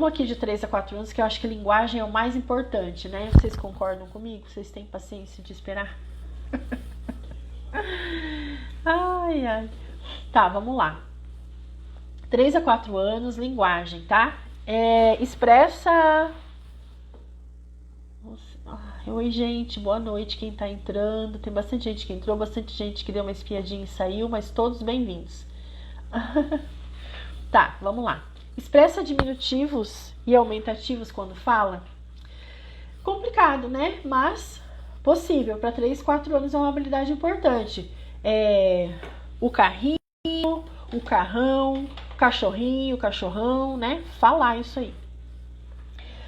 Vamos aqui de 3 a 4 anos, que eu acho que linguagem é o mais importante, né? Vocês concordam comigo? Vocês têm paciência de esperar? Ai, ai. Tá, vamos lá. 3 a 4 anos, linguagem, tá? Expressa... Oi, gente, boa noite quem tá entrando. Tem bastante gente que entrou, bastante gente que deu uma espiadinha e saiu, mas todos bem-vindos. Tá, vamos lá. Expressa diminutivos e aumentativos quando fala? Complicado, né? Mas possível. Para 3, 4 anos é uma habilidade importante. O carrinho, o carrão, o cachorrinho, o cachorrão, né? Falar isso aí.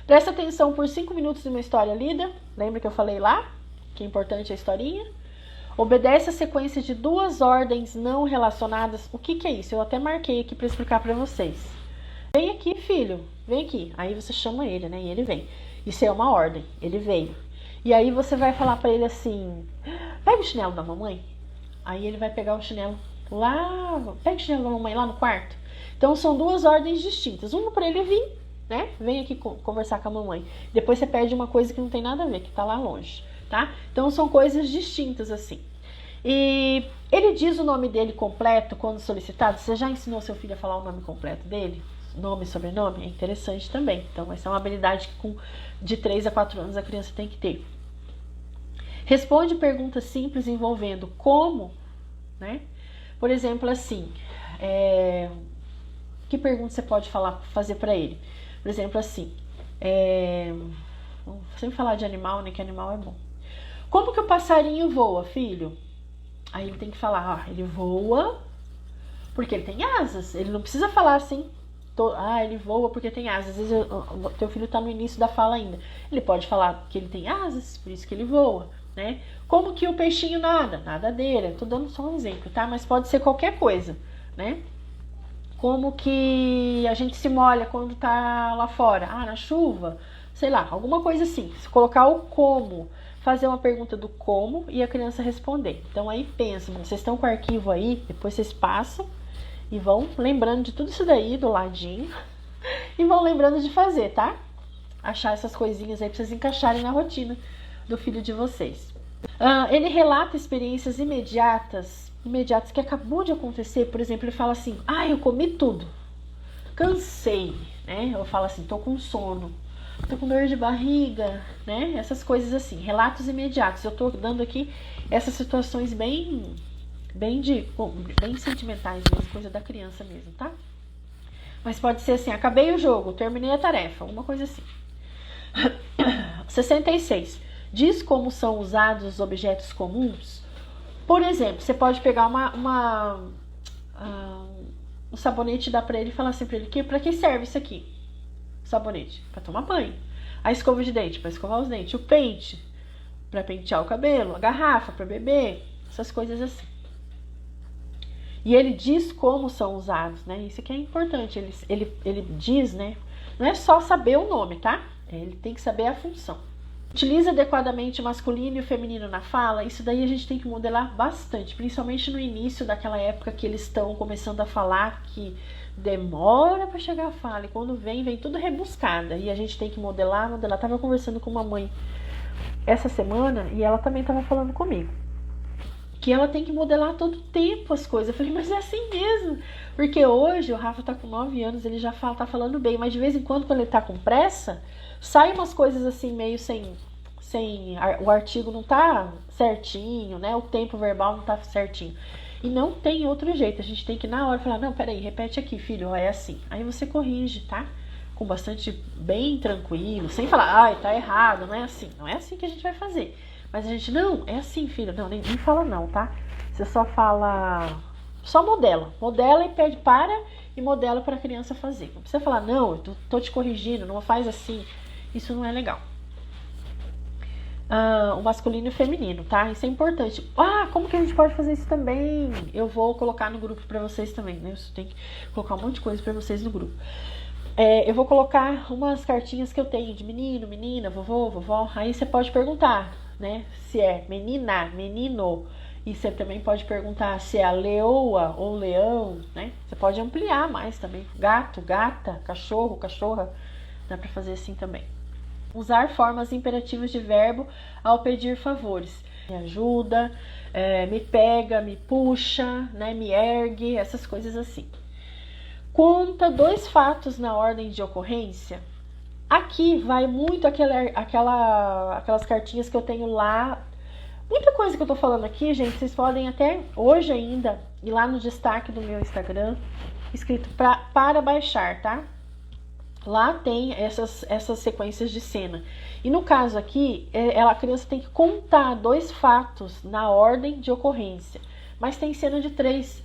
Presta atenção por 5 minutos em uma história lida. Lembra que eu falei lá? Que é importante a historinha. Obedece a sequência de 2 ordens não relacionadas. O que é isso? Eu até marquei aqui para explicar para vocês. Vem aqui, filho. Vem aqui. Aí você chama ele, né? E ele vem. Isso é uma ordem. Ele veio. E aí você vai falar para ele assim: pega o chinelo da mamãe. Aí ele vai pegar o chinelo lá. Pega o chinelo da mamãe lá no quarto. Então são 2 ordens distintas. Uma para ele vir, né? Vem aqui conversar com a mamãe. Depois você pede uma coisa que não tem nada a ver, que tá lá longe, tá? Então são coisas distintas assim. E ele diz o nome dele completo quando solicitado. Você já ensinou seu filho a falar o nome completo dele? Nome e sobrenome? É interessante também. Então essa é uma habilidade que de 3 a 4 anos a criança tem que ter. Responde perguntas simples envolvendo como, né? Por exemplo, assim, que pergunta você pode fazer para ele? Por exemplo, assim, vamos sempre falar de animal, né? Que animal é bom. Como que o passarinho voa, filho? Aí ele tem que falar, ele voa porque ele tem asas. Ele não precisa falar assim, ele voa porque tem asas. Às vezes teu filho está no início da fala ainda. Ele pode falar que ele tem asas, por isso que ele voa, né? Como que o peixinho nada? Nadadeira. Tô dando só um exemplo, tá? Mas pode ser qualquer coisa, né? Como que a gente se molha quando tá lá fora? Na chuva, sei lá, alguma coisa assim. Se colocar o como, fazer uma pergunta do como e a criança responder. Então aí pensa, vocês estão com o arquivo aí, depois vocês passam e vão lembrando de tudo isso daí do ladinho e vão lembrando de fazer, tá? Achar essas coisinhas aí pra vocês encaixarem na rotina do filho de vocês. Ele relata experiências imediatas que acabou de acontecer. Por exemplo, ele fala assim: eu comi tudo, cansei, né? Eu falo assim: tô com sono, tô com dor de barriga, né? Essas coisas assim, relatos imediatos. Eu tô dando aqui essas situações bem sentimentais mesmo, coisa da criança mesmo, tá? Mas pode ser assim: acabei o jogo, terminei a tarefa, alguma coisa assim. 66. Diz como são usados os objetos comuns. Por exemplo, você pode pegar um sabonete e dar pra ele e falar assim pra ele: pra que serve isso aqui? O sabonete, pra tomar banho. A escova de dente, pra escovar os dentes. O pente, pra pentear o cabelo. A garrafa, pra beber. Essas coisas assim. E ele diz como são usados, né? Isso aqui é importante. Ele diz, né? Não é só saber o nome, tá? Ele tem que saber a função. Utiliza adequadamente o masculino e o feminino na fala. Isso daí a gente tem que modelar bastante, principalmente no início daquela época que eles estão começando a falar, que demora para chegar a fala, e quando vem tudo rebuscada, e a gente tem que modelar. Tava conversando com uma mãe essa semana e ela também tava falando comigo que ela tem que modelar todo o tempo as coisas. Eu falei: mas é assim mesmo, porque hoje o Rafa tá com 9 anos, ele já tá falando bem, mas de vez em quando ele tá com pressa, sai umas coisas assim meio sem o artigo não tá certinho, né? O tempo verbal não tá certinho. E não tem outro jeito. A gente tem que na hora falar: não, peraí, repete aqui, filho, é assim. Aí você corrige, tá? Com bastante, bem tranquilo, sem falar: tá errado, não é assim. Não é assim que a gente vai fazer. Mas a gente: não, é assim, filho. Não, nem fala não, tá? Você só fala, só modela. Modela e pede para e modela para a criança fazer. Não precisa falar: não, eu tô te corrigindo, não faz assim. Isso não é legal. O masculino e o feminino, tá? Isso é importante. Como que a gente pode fazer isso também? Eu vou colocar no grupo pra vocês também, né? Eu tenho que colocar um monte de coisa pra vocês no grupo. Eu vou colocar umas cartinhas que eu tenho de menino, menina, vovô, vovó. Aí você pode perguntar, né? Se é menina, menino. E você também pode perguntar se é a leoa ou leão, né? Você pode ampliar mais também. Gato, gata, cachorro, cachorra. Dá pra fazer assim também. Usar formas imperativas de verbo ao pedir favores. Me ajuda, me pega, me puxa, né, me ergue, essas coisas assim. Conta 2 fatos na ordem de ocorrência. Aqui vai muito aquelas cartinhas que eu tenho lá. Muita coisa que eu tô falando aqui, gente, vocês podem até hoje ainda ir lá no destaque do meu Instagram, escrito para baixar, tá? Lá tem essas sequências de cena. E no caso aqui, a criança tem que contar 2 fatos na ordem de ocorrência. Mas tem cena de 3,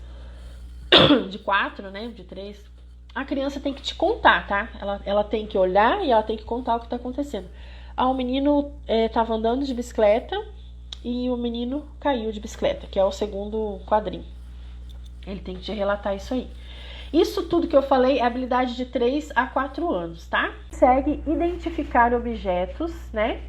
de 4, né? De 3. A criança tem que te contar, tá? Ela tem que olhar e ela tem que contar o que tá acontecendo. O menino tava andando de bicicleta e o menino caiu de bicicleta, que é o segundo quadrinho. Ele tem que te relatar isso aí. Isso tudo que eu falei é habilidade de 3 a 4 anos, tá? Segue identificar objetos, né?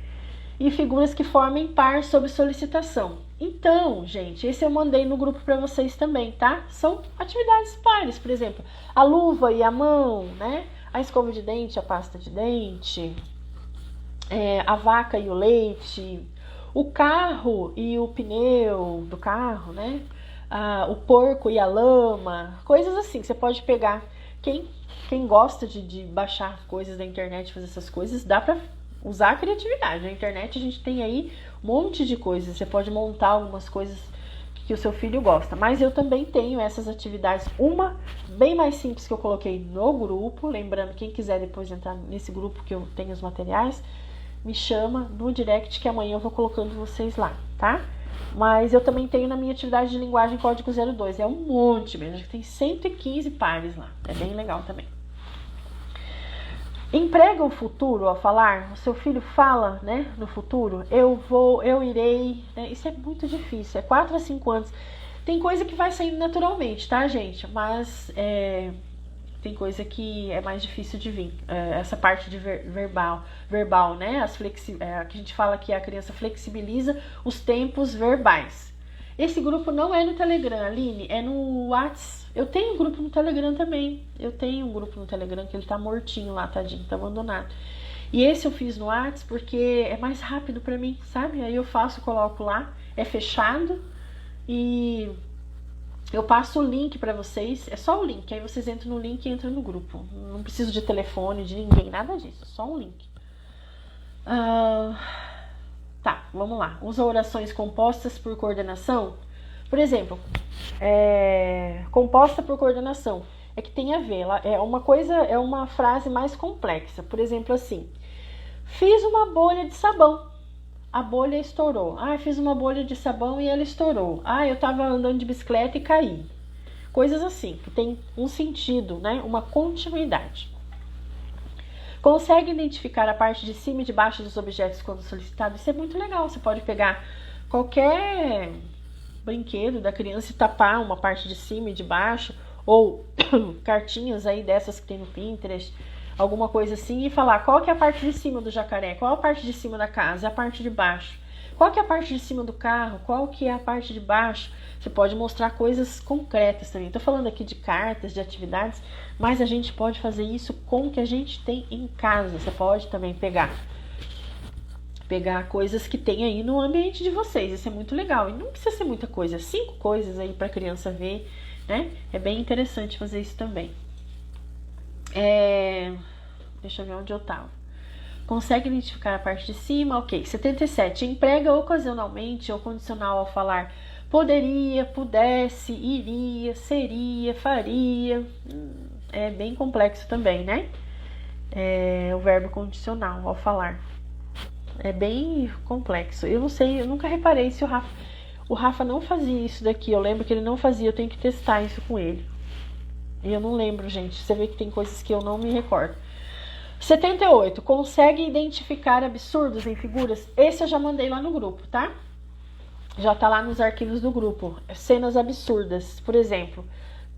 E figuras que formem par sob solicitação. Então, gente, esse eu mandei no grupo para vocês também, tá? São atividades pares, por exemplo, a luva e a mão, né? A escova de dente, a pasta de dente, a vaca e o leite, o carro e o pneu do carro, né? O porco e a lama, coisas assim. Você pode pegar. Quem gosta de baixar coisas da internet, fazer essas coisas, dá pra usar a criatividade. Na internet a gente tem aí um monte de coisas. Você pode montar algumas coisas que o seu filho gosta. Mas eu também tenho essas atividades. Uma bem mais simples que eu coloquei no grupo. Lembrando, quem quiser depois entrar nesse grupo que eu tenho os materiais, me chama no direct que amanhã eu vou colocando vocês lá, tá? Mas eu também tenho na minha atividade de linguagem código 02. É um monte mesmo. Acho que tem 115 pares lá. É bem legal também. Emprega o futuro ao falar. O seu filho fala, né, no futuro. Eu vou, eu irei. Né? Isso é muito difícil. É 4 a 5 anos. Tem coisa que vai saindo naturalmente, tá, gente? Mas tem coisa que é mais difícil de vir. Essa parte de verbal, né? Que a gente fala que a criança flexibiliza os tempos verbais. Esse grupo não é no Telegram, Aline, é no WhatsApp. Eu tenho um grupo no Telegram também. Eu tenho um grupo no Telegram que ele tá mortinho lá, tadinho, tá abandonado. E esse eu fiz no WhatsApp porque é mais rápido pra mim, sabe? Aí eu coloco lá, é fechado e eu passo o link pra vocês. É só o link, aí vocês entram no link e entram no grupo. Não preciso de telefone, de ninguém, nada disso, só um link. Tá, vamos lá. Usa orações compostas por coordenação. Por exemplo, composta por coordenação. É que tem a ver. É uma frase mais complexa. Por exemplo, assim. Fiz uma bolha de sabão. A bolha estourou. Fiz uma bolha de sabão e ela estourou. Eu tava andando de bicicleta e caí. Coisas assim, que tem um sentido, né? Uma continuidade. Consegue identificar a parte de cima e de baixo dos objetos quando solicitado? Isso é muito legal. Você pode pegar qualquer brinquedo da criança e tapar uma parte de cima e de baixo, ou cartinhas aí dessas que tem no Pinterest, alguma coisa assim, e falar qual que é a parte de cima do jacaré, qual a parte de cima da casa, a parte de baixo, qual que é a parte de cima do carro, qual que é a parte de baixo. Você pode mostrar coisas concretas também. Estou falando aqui de cartas, de atividades, mas a gente pode fazer isso com o que a gente tem em casa. Você pode também pegar coisas que tem aí no ambiente de vocês. Isso é muito legal. E não precisa ser muita coisa. 5 coisas aí para a criança ver, né? É bem interessante fazer isso também. Deixa eu ver onde eu tava. Consegue identificar a parte de cima? Ok. 77. Emprega ocasionalmente ou condicional ao falar poderia, pudesse, iria, seria, faria. É bem complexo também, né? O verbo condicional ao falar. É bem complexo. Eu não sei, eu nunca reparei se o Rafa não fazia isso daqui. Eu lembro que ele não fazia, eu tenho que testar isso com ele. E eu não lembro, gente. Você vê que tem coisas que eu não me recordo. 78. Consegue identificar absurdos em figuras? Esse eu já mandei lá no grupo, tá? Já tá lá nos arquivos do grupo. Cenas absurdas. Por exemplo,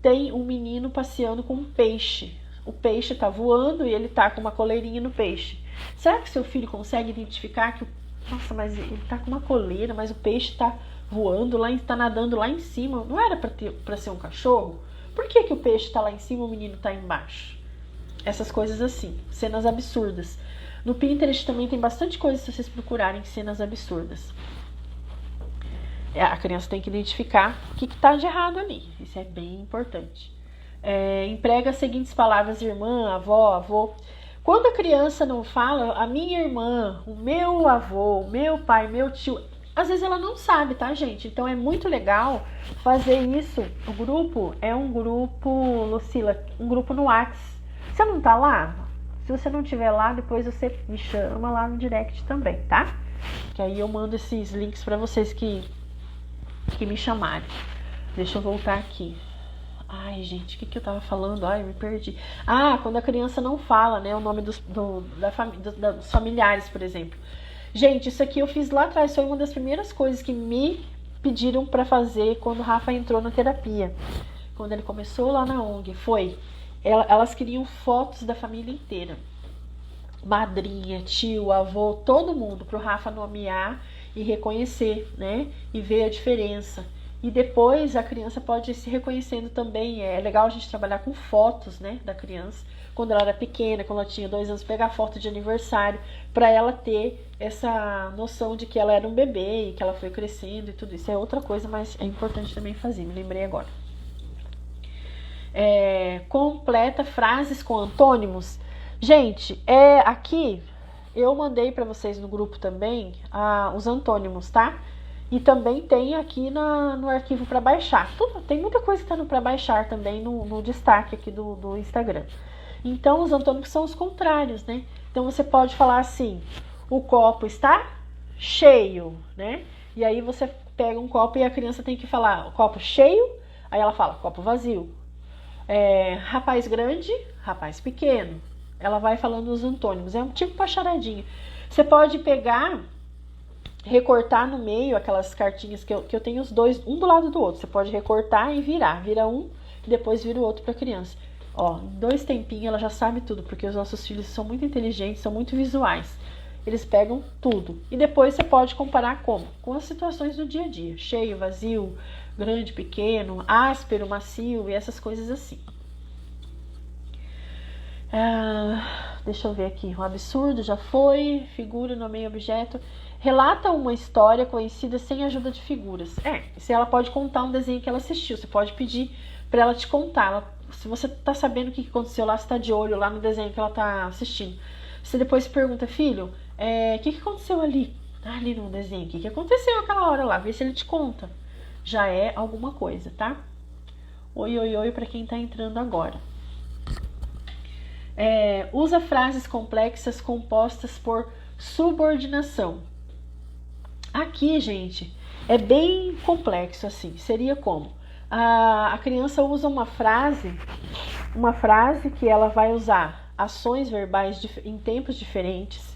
tem um menino passeando com um peixe. O peixe tá voando e ele tá com uma coleirinha no peixe. Será que seu filho consegue identificar que... Nossa, mas ele tá com uma coleira, mas o peixe tá voando, tá nadando lá em cima. Não era pra ser um cachorro? Por que o peixe tá lá em cima e o menino tá embaixo? essas coisas assim, cenas absurdas. No Pinterest também tem bastante coisa se vocês procurarem cenas absurdas. A criança tem que identificar o que está de errado ali. Isso é bem importante. Emprega as seguintes palavras: irmã, avó, avô. Quando a criança não fala, a minha irmã, o meu avô, o meu pai, meu tio, às vezes ela não sabe, tá, gente? Então é muito legal fazer isso. O grupo é um grupo, Lucila, um grupo no WhatsApp. Você não tá lá? Se você não estiver lá, depois você me chama lá no direct também, tá? Que aí eu mando esses links para vocês que me chamarem. Deixa eu voltar aqui. Ai, gente, o que eu tava falando? Ai, me perdi. Quando a criança não fala, né, o nome dos familiares, por exemplo. Gente, isso aqui eu fiz lá atrás. Foi uma das primeiras coisas que me pediram para fazer quando o Rafa entrou na terapia. Quando ele começou lá na ONG. Elas queriam fotos da família inteira. Madrinha, tio, avô, todo mundo, pro Rafa nomear e reconhecer, né? E ver a diferença. E depois a criança pode ir se reconhecendo também. É legal a gente trabalhar com fotos, né, da criança. Quando ela era pequena, quando ela tinha 2 anos, pegar foto de aniversário, para ela ter essa noção de que ela era um bebê e que ela foi crescendo e tudo isso. É outra coisa, mas é importante também fazer, me lembrei agora. Completa frases com antônimos. Gente, aqui eu mandei para vocês no grupo também os antônimos, tá? E também tem aqui no arquivo para baixar. Tem muita coisa que está no para baixar também no destaque aqui do Instagram. Então, os antônimos são os contrários, né? Então, você pode falar assim: o copo está cheio, né? E aí você pega um copo e a criança tem que falar copo cheio, aí ela fala copo vazio. Rapaz grande, rapaz pequeno. Ela vai falando os antônimos. É um tipo uma charadinha. Você pode pegar, recortar no meio aquelas cartinhas que eu tenho os dois, um do lado do outro. Você pode recortar e virar. Vira um e depois vira o outro para a criança. Ó, em 2 tempinhos ela já sabe tudo, porque os nossos filhos são muito inteligentes, são muito visuais. Eles pegam tudo. E depois você pode comparar como? Com as situações do dia a dia. Cheio, vazio, grande, pequeno, áspero, macio e essas coisas assim. Deixa eu ver aqui. Um absurdo já foi. Figura, nomeia objeto. Relata uma história conhecida sem ajuda de figuras. Se ela pode contar um desenho que ela assistiu. Você pode pedir para ela te contar. Se você tá sabendo o que aconteceu lá, você tá de olho lá no desenho que ela tá assistindo. Você depois pergunta: filho, o que aconteceu ali? Ali no desenho, o que aconteceu aquela hora lá? Vê se ele te conta. Já é alguma coisa, tá? Oi, oi, oi para quem tá entrando agora. Usa frases complexas compostas por subordinação. Aqui, gente, é bem complexo assim. Seria como? A criança usa uma frase que ela vai usar ações verbais em tempos diferentes.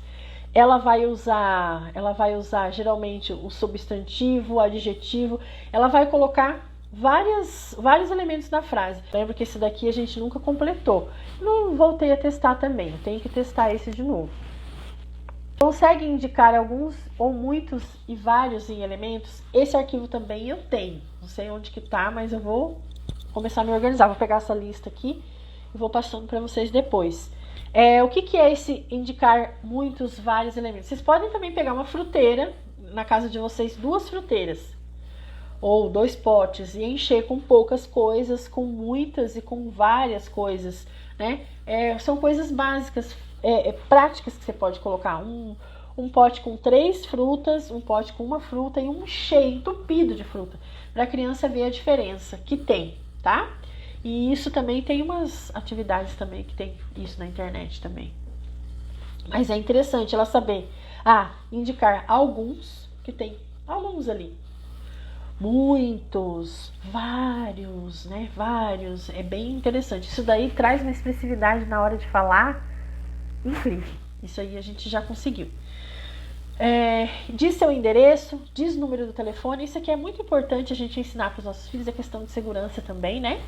Ela vai usar geralmente o substantivo, o adjetivo. Ela vai colocar vários elementos na frase. Lembra que esse daqui a gente nunca completou. Não voltei a testar também. Eu tenho que testar esse de novo. Consegue indicar alguns ou muitos e vários em elementos? Esse arquivo também eu tenho. Não sei onde que tá, mas eu vou começar a me organizar. Vou pegar essa lista aqui e vou passando para vocês depois. O que é esse indicar muitos, vários elementos? Vocês podem também pegar uma fruteira, na casa de vocês, 2 fruteiras ou 2 potes e encher com poucas coisas, com muitas e com várias coisas, né? São coisas básicas, práticas que você pode colocar. Um pote com 3 frutas, um pote com 1 fruta e um cheio, entupido de fruta, para a criança ver a diferença que tem, tá? E isso também tem umas atividades também que tem isso na internet também. Mas é interessante ela saber, indicar alguns, que tem alguns ali. Muitos, vários, né? Vários. É bem interessante. Isso daí traz uma expressividade na hora de falar incrível. Isso aí a gente já conseguiu. Diz seu endereço, diz o número do telefone. Isso aqui é muito importante a gente ensinar para os nossos filhos. É questão de segurança também, né?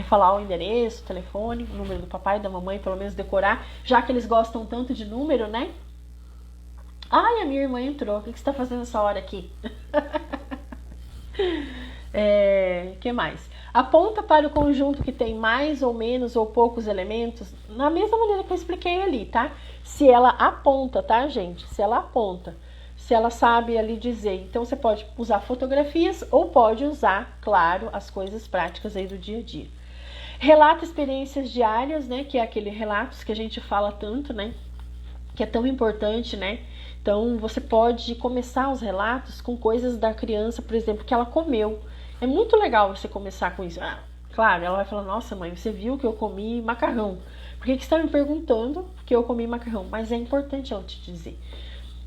Falar o endereço, o telefone, o número do papai e da mamãe, pelo menos decorar, já que eles gostam tanto de número, né? Ai, a minha irmã entrou. O que você está fazendo essa hora aqui? Que mais? Aponta para o conjunto que tem mais ou menos ou poucos elementos, na mesma maneira que eu expliquei ali, tá? Se ela aponta, tá, gente? Se ela aponta, se ela sabe ali dizer. Então, você pode usar fotografias ou pode usar, claro, as coisas práticas aí do dia a dia. Relata experiências diárias, né? Que é aquele relatos que a gente fala tanto, né? Que é tão importante, né? Então, você pode começar os relatos com coisas da criança, por exemplo, que ela comeu. É muito legal você começar com isso. Ah, claro, ela vai falar, nossa mãe, você viu que eu comi macarrão. Por que você está me perguntando que eu comi macarrão? Mas é importante ela te dizer.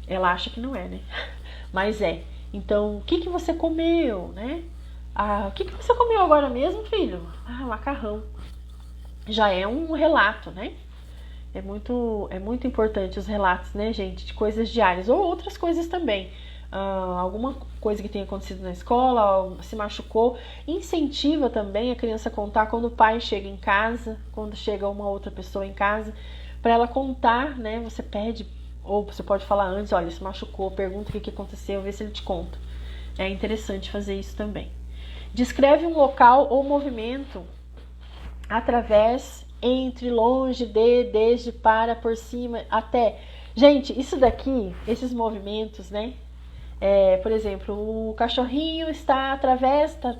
Ela acha que não é, né? Mas é. Então, o que você comeu, né? Ah, o que você comeu agora mesmo, filho? Ah, macarrão. Já é um relato, né? É muito importante os relatos, né, gente? De coisas diárias ou outras coisas também. Alguma coisa que tenha acontecido na escola, se machucou. Incentiva também a criança a contar quando o pai chega em casa, quando chega uma outra pessoa em casa, para ela contar, né? Você pede, ou você pode falar antes, olha, se machucou, pergunta o que aconteceu, vê se ele te conta. É interessante fazer isso também. Descreve um local ou movimento através, entre, longe, de, desde, para, por cima, até. Gente, isso daqui, esses movimentos, né? Por exemplo, o cachorrinho está tá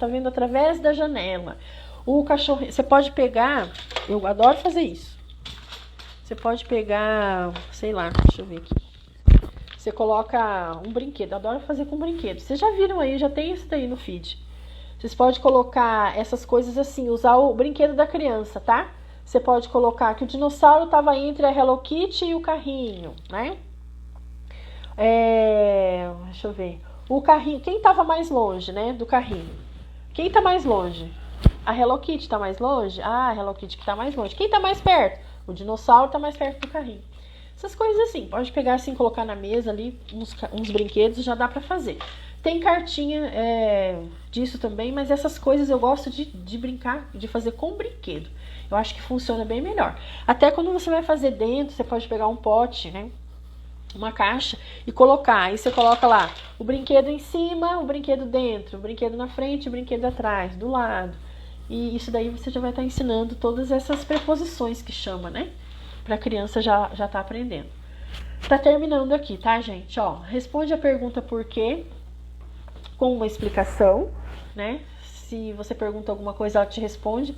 vendo através da janela. O cachorrinho, você pode pegar, eu adoro fazer isso. Você pode pegar, sei lá, deixa eu ver aqui. Você coloca um brinquedo, eu adoro fazer com brinquedo. Vocês já viram aí, já tem isso daí no feed. Vocês podem colocar essas coisas assim, usar o brinquedo da criança, tá? Você pode colocar que o dinossauro estava entre a Hello Kitty e o carrinho, né? Deixa eu ver. O carrinho, quem estava mais longe, né, do carrinho? Quem está mais longe? A Hello Kitty está mais longe? Ah, a Hello Kitty que está mais longe. Quem está mais perto? O dinossauro está mais perto do carrinho. Essas coisas assim, pode pegar assim, colocar na mesa ali, uns brinquedos, já dá para fazer. Tem cartinha disso também, mas essas coisas eu gosto de brincar, de fazer com brinquedo. Eu acho que funciona bem melhor. Até quando você vai fazer dentro, você pode pegar um pote, né? Uma caixa e colocar. Aí você coloca lá o brinquedo em cima, o brinquedo dentro, o brinquedo na frente, o brinquedo atrás, do lado. E isso daí você já vai estar ensinando todas essas preposições que chama, né? Pra criança já tá aprendendo. Tá terminando aqui, tá, gente? Ó, responde a pergunta por quê com uma explicação, né? Se você pergunta alguma coisa, ela te responde.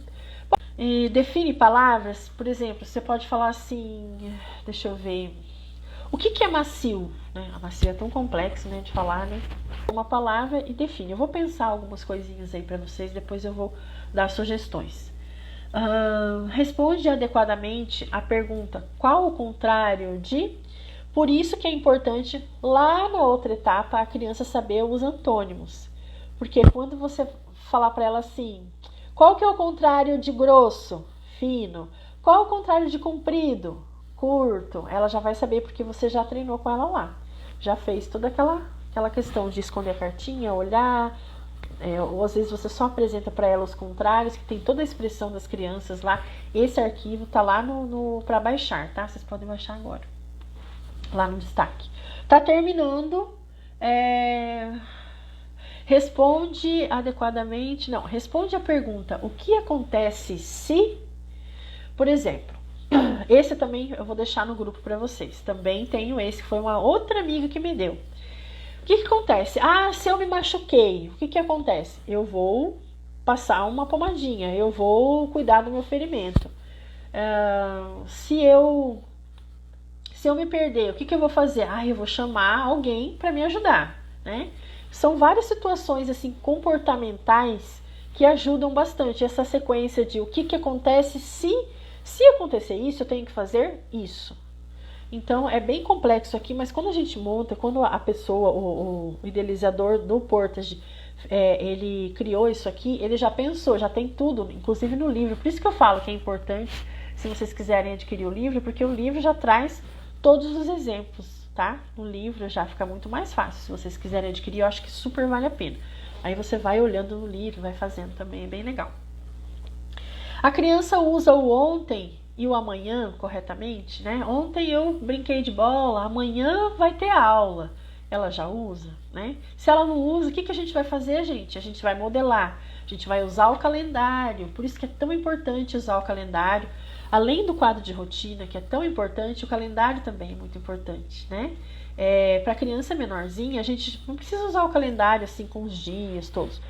E define palavras, por exemplo, você pode falar assim, deixa eu ver, o que é macio? Né? A macio é tão complexo, né, de falar, né? Uma palavra e define. Eu vou pensar algumas coisinhas aí para vocês, depois eu vou dar sugestões. Responde adequadamente a pergunta, qual o contrário de? Por isso que é importante, lá na outra etapa, a criança saber os antônimos. Porque quando você falar para ela assim, qual que é o contrário de grosso? Fino. Qual é o contrário de comprido? Curto. Ela já vai saber porque você já treinou com ela lá. Já fez toda aquela questão de esconder a cartinha, olhar. Ou às vezes você só apresenta para ela os contrários, que tem toda a expressão das crianças lá. Esse arquivo tá lá para baixar, tá? Vocês podem baixar agora. Lá no destaque. Tá terminando. Responde adequadamente. Não, responde a pergunta: o que acontece se, por exemplo, esse também eu vou deixar no grupo para vocês. Também tenho esse, que foi uma outra amiga que me deu. O que acontece? Ah, se eu me machuquei, o que acontece? Eu vou passar uma pomadinha, eu vou cuidar do meu ferimento. Se eu me perder, o que eu vou fazer? Ah, eu vou chamar alguém para me ajudar, né? São várias situações assim comportamentais que ajudam bastante essa sequência de o que acontece se acontecer isso, eu tenho que fazer isso. Então é bem complexo aqui, mas quando a gente monta, quando a pessoa, o idealizador do Portage, ele criou isso aqui, ele já pensou, já tem tudo, inclusive no livro. Por isso que eu falo que é importante, se vocês quiserem adquirir o livro, porque o livro já traz todos os exemplos, tá? No livro já fica muito mais fácil. Se vocês quiserem adquirir, eu acho que super vale a pena. Aí você vai olhando no livro, vai fazendo também, é bem legal. A criança usa o ontem e o amanhã corretamente, né? Ontem eu brinquei de bola, amanhã vai ter aula. Ela já usa, né? Se ela não usa, o que a gente vai fazer, gente? A gente vai modelar. gente vai usar o calendário, por isso que é tão importante usar o calendário. Além do quadro de rotina, que é tão importante, o calendário também é muito importante, né? Para criança menorzinha, a gente não precisa usar o calendário assim com os dias todos.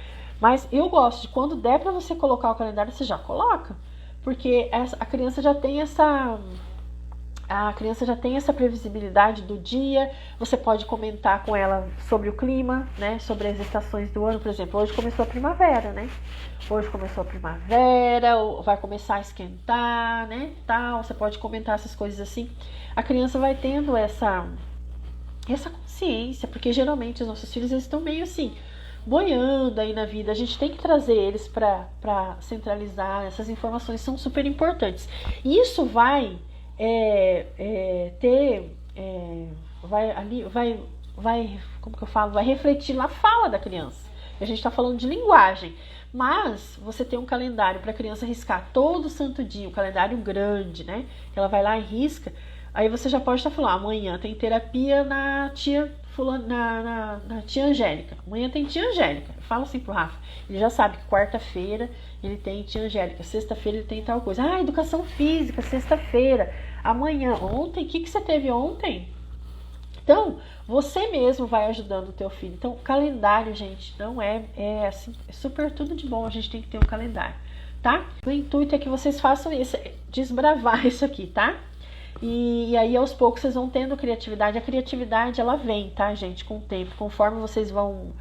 Mas eu gosto de quando der para você colocar o calendário, você já coloca. Porque a criança já tem essa previsibilidade do dia. Você pode comentar com ela sobre o clima, né? Sobre as estações do ano, por exemplo. Hoje começou a primavera, né? Hoje começou a primavera, vai começar a esquentar, né? Tal. Você pode comentar essas coisas assim. A criança vai tendo essa consciência, porque geralmente os nossos filhos eles estão meio assim, boiando aí na vida. A gente tem que trazer eles para centralizar. Essas informações são super importantes. E isso vai como que eu falo? Vai refletir na fala da criança. A gente está falando de linguagem, mas você tem um calendário para a criança riscar todo santo dia, um calendário grande, né? Ela vai lá e risca. Aí você já pode estar falando, amanhã tem terapia na tia na tia Angélica. Amanhã tem tia Angélica. Eu falo assim pro Rafa. Ele já sabe que quarta-feira ele tem tia Angélica. Sexta-feira ele tem tal coisa. Ah, educação física, sexta-feira. Amanhã, ontem, o que você teve ontem? Então, você mesmo vai ajudando o teu filho. Então, calendário, gente, não é assim, é super tudo de bom. A gente tem que ter um calendário, tá? O intuito é que vocês façam isso, desbravar isso aqui, tá? E aí, aos poucos, vocês vão tendo criatividade. A criatividade, ela vem, tá, gente, com o tempo. Conforme vocês vão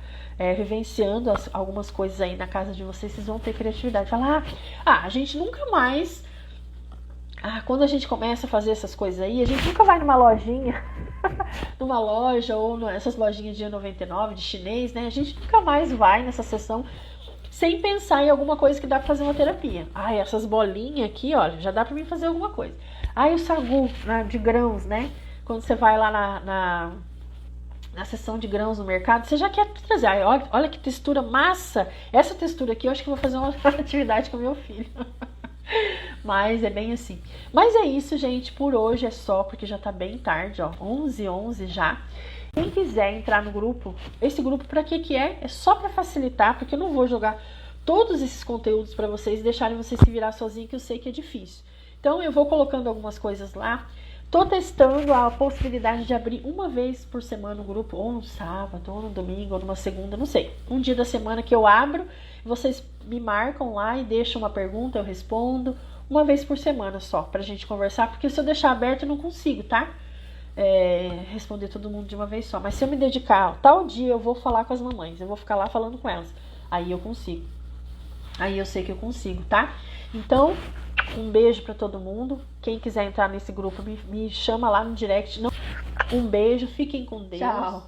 vivenciando algumas coisas aí na casa de vocês, vocês vão ter criatividade. Falar, a gente nunca mais... quando a gente começa a fazer essas coisas aí, a gente nunca vai numa lojinha, numa loja ou nessas lojinhas de 99, de chinês, né? A gente nunca mais vai nessa sessão sem pensar em alguma coisa que dá pra fazer uma terapia. Essas bolinhas aqui, olha, já dá pra mim fazer alguma coisa. O sagu, né, de grãos, né? Quando você vai lá na seção de grãos no mercado, você já quer trazer. Olha que textura massa. Essa textura aqui, eu acho que eu vou fazer uma atividade com meu filho. Mas é bem assim. Mas é isso, gente. Por hoje é só, porque já tá bem tarde, ó. 11h11 já. Quem quiser entrar no grupo, esse grupo pra que é? É só pra facilitar, porque eu não vou jogar todos esses conteúdos pra vocês e deixarem vocês se virar sozinhos, que eu sei que é difícil. Então eu vou colocando algumas coisas lá. Tô testando a possibilidade de abrir uma vez por semana o grupo, ou no sábado, ou no domingo, ou numa segunda, não sei. Um dia da semana que eu abro, vocês me marcam lá e deixam uma pergunta, eu respondo. Uma vez por semana só, pra gente conversar, porque se eu deixar aberto eu não consigo, tá? Responder todo mundo de uma vez só. Mas se eu me dedicar, tal dia eu vou falar com as mamães, eu vou ficar lá falando com elas. Aí eu consigo. Aí eu sei que eu consigo, tá? Então, um beijo pra todo mundo. Quem quiser entrar nesse grupo, me chama lá no direct. Um beijo, fiquem com Deus. Tchau.